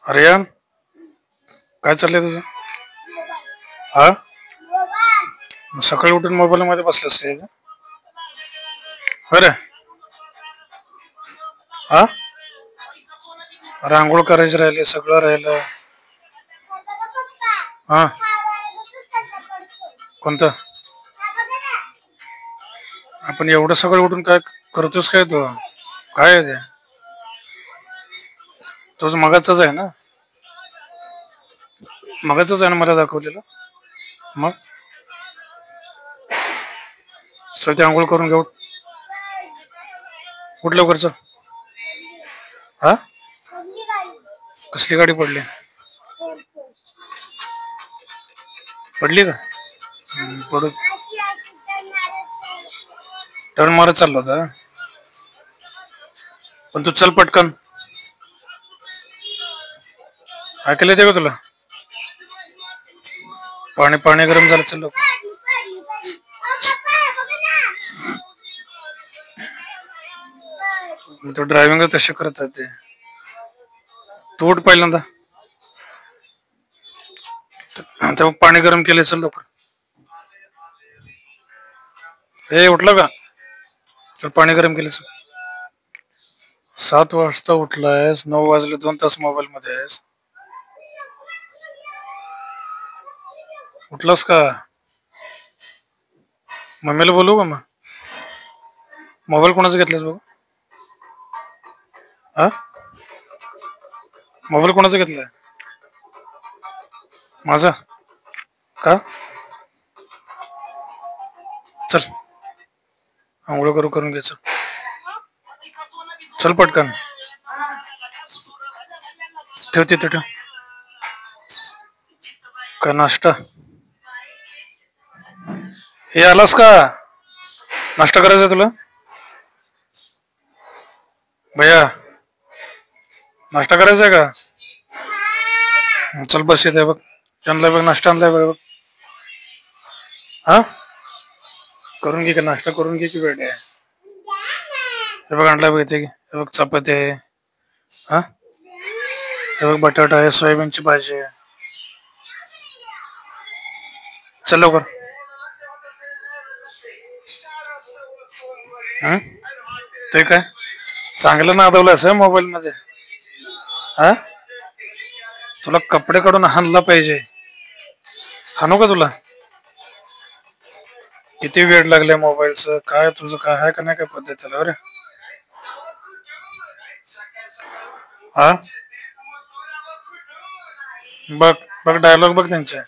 अरे यार, काय चाललंय तुझं? हा. मग सकाळी उठून मोबाईल मध्ये बसलास काय इथं? बरं. हा. रांगोळ करायची राहिली, सगळं राहिलं. हा. कोणतं? आपण एवढं सगळं उठून काय करतोस काय तू? काय आहे ते? तुझं मगाचच आहे ना? मगाचच आहे ना मला दाखवलेलं. मग सध्या आंघोळ करून घेऊ. उठ लवकर चल. हा. कसली गाडी पडली? पडली का? पडू. टर्न मारत चाललो होता. पण तू चल पटकन. ऐकायला येते का तुला? पाणी पाणी गरम झालं, चल लवकर. तो ड्रायव्हिंग तसे करत आहे ते. तू उठ पहिल्यांदा. तेव्हा पाणी गरम केले, चल लवकर. हे उठलं का? चल पाणी गरम केलं चल. 7 वाजता उठलायस, 9 वाजले, 2 तास मोबाईल मध्ये आहेस. उठलास का? मम्मीला बोलू का मग? मोबाईल कोणाचा घेतलास बघ. हा. मोबाईल कोणाचा घेतलाय? माझा. का? चल आंघोळ करून घे चल. चल पटकन. ठेव तिथे ठेव. का नाश्ता? हे आलास का? नाश्ता करायचा तुला? भैया, नाश्ता करायचा आहे का? चल बस येते बघ. आणलाय बघ, नाश्ता आणलाय बघ. हा. करून घे का नाश्ता, करून घे की वेळ आहे. हे बघ आणलाय बघ इथे. हे बघ चपाती आहे. हा. हे बघ बटाटा आहे, सोयाबीनची भाजी आहे. चल लवकर. ते काय चांगलं नादवलंस मोबाईल मध्ये? हा. तुला कपडे काढून हाणला पाहिजे. हाणू का तुला? किती वेळ लागलाय मोबाईलचं? काय तुझं काय आहे का नाही काय पद्धतीला? अरे हा. बघ बघ डायलॉग बघ त्यांचे.